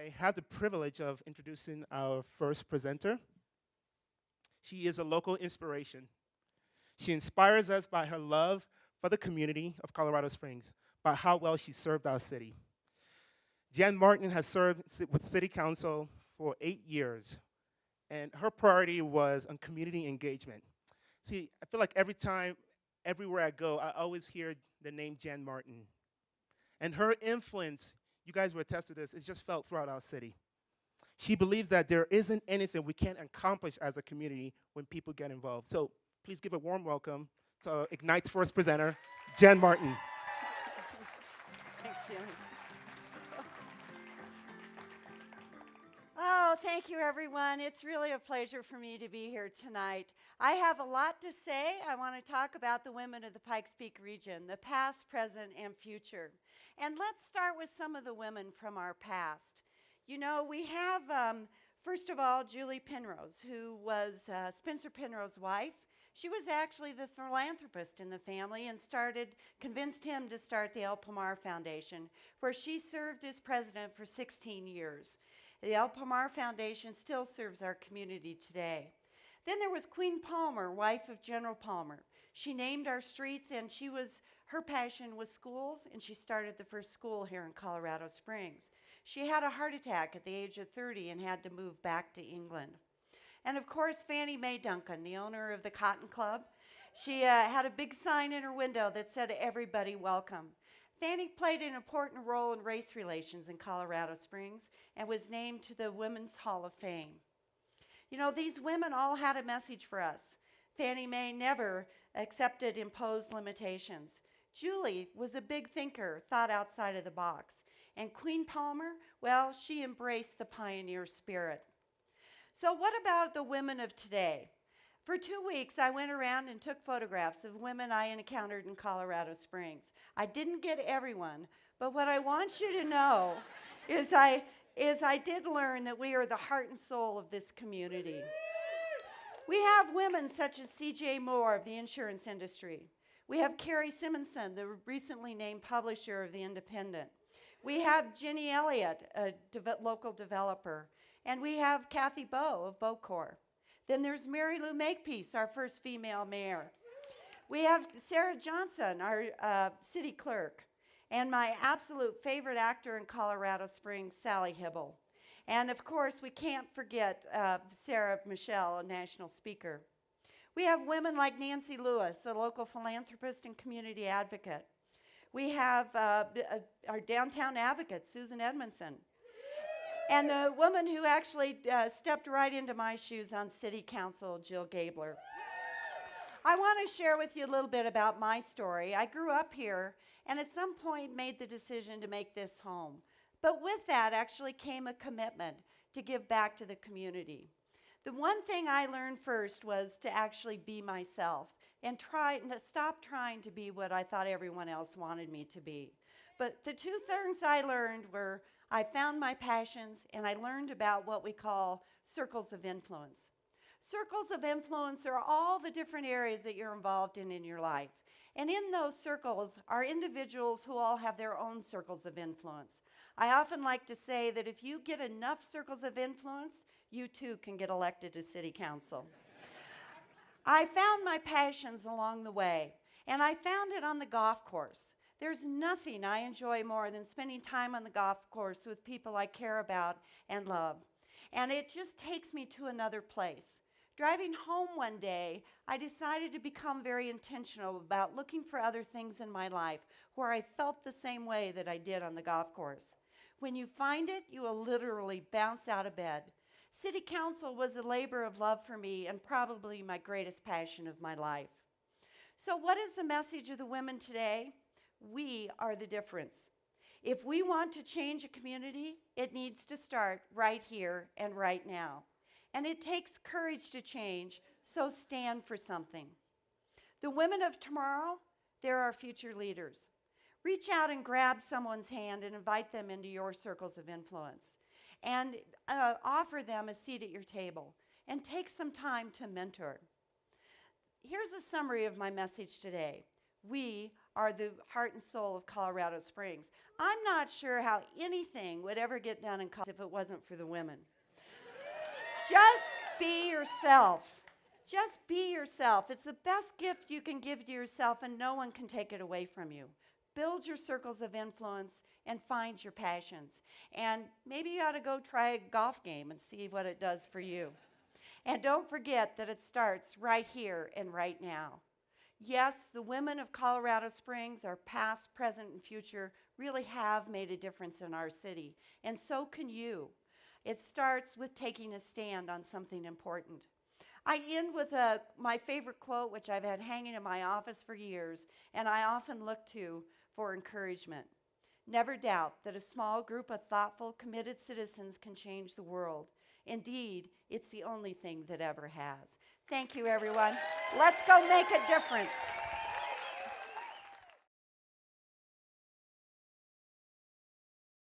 I have the privilege of introducing our first presenter. She is a local inspiration. She inspires us by her love for the community of Colorado Springs, by how well she served our city. Jan Martin has served with City Council for 8 years, and her priority was on community engagement. See, I feel like everywhere I go, I always hear the name Jan Martin. And her influence, you guys will attest to this, is just felt throughout our city. She believes that there isn't anything we can't accomplish as a community when people get involved. So please give a warm welcome to Ignite's first presenter, Jan Martin. Thanks, Jim. Oh, thank you, everyone. It's really a pleasure for me to be here tonight. I have a lot to say. I want to talk about the women of the Pikes Peak region, the past, present, and future. And let's start with some of the women from our past. You know, we have, first of all, Julie Penrose, who was Spencer Penrose's wife. She was actually the philanthropist in the family and convinced him to start the El Pomar Foundation, where she served as president for 16 years. The El Pomar Foundation still serves our community today. Then there was Queen Palmer, wife of General Palmer. She named our streets, and her passion was schools, and she started the first school here in Colorado Springs. She had a heart attack at the age of 30 and had to move back to England. And of course, Fannie Mae Duncan, the owner of the Cotton Club, she had a big sign in her window that said, "Everybody welcome." Fannie played an important role in race relations in Colorado Springs and was named to the Women's Hall of Fame. You know, these women all had a message for us. Fannie Mae never accepted imposed limitations. Julie was a big thinker, thought outside of the box. And Queen Palmer, well, she embraced the pioneer spirit. So what about the women of today? For 2 weeks, I went around and took photographs of women I encountered in Colorado Springs. I didn't get everyone, but what I want you to know is I did learn that we are the heart and soul of this community. We have women such as C.J. Moore of the insurance industry. We have Carrie Simonson, the recently named publisher of The Independent. We have Jenny Elliott, a local developer. And we have Kathy Bowe of Bocor. Then there's Mary Lou Makepeace, our first female mayor. We have Sarah Johnson, our city clerk. And my absolute favorite actor in Colorado Springs, Sally Hibble. And of course, we can't forget Sarah Michelle, a national speaker. We have women like Nancy Lewis, a local philanthropist and community advocate. We have our downtown advocate, Susan Edmondson. And the woman who actually stepped right into my shoes on city council, Jill Gabler. I want to share with you a little bit about my story. I grew up here and at some point made the decision to make this home. But with that actually came a commitment to give back to the community. The one thing I learned first was to actually be myself and stop trying to be what I thought everyone else wanted me to be. But the two things I learned were I found my passions, and I learned about what we call circles of influence. Circles of influence are all the different areas that you're involved in your life. And in those circles are individuals who all have their own circles of influence. I often like to say that if you get enough circles of influence, you too can get elected to city council. I found my passions along the way, and I found it on the golf course. There's nothing I enjoy more than spending time on the golf course with people I care about and love. And it just takes me to another place. Driving home one day, I decided to become very intentional about looking for other things in my life where I felt the same way that I did on the golf course. When you find it, you will literally bounce out of bed. City council was a labor of love for me and probably my greatest passion of my life. So what is the message of the women today? We are the difference. If we want to change a community, it needs to start right here and right now. And it takes courage to change, so stand for something. The women of tomorrow, they're our future leaders. Reach out and grab someone's hand and invite them into your circles of influence. And offer them a seat at your table. And take some time to mentor. Here's a summary of my message today. We are the heart and soul of Colorado Springs. I'm not sure how anything would ever get done in Colorado if it wasn't for the women. Just be yourself. Just be yourself. It's the best gift you can give to yourself, and no one can take it away from you. Build your circles of influence and find your passions. And maybe you ought to go try a golf game and see what it does for you. And don't forget that it starts right here and right now. Yes, the women of Colorado Springs, our past, present, and future, really have made a difference in our city. And so can you. It starts with taking a stand on something important. I end with my favorite quote, which I've had hanging in my office for years, and I often look to for encouragement. Never doubt that a small group of thoughtful, committed citizens can change the world. Indeed, it's the only thing that ever has. Thank you, everyone. Let's go make a difference.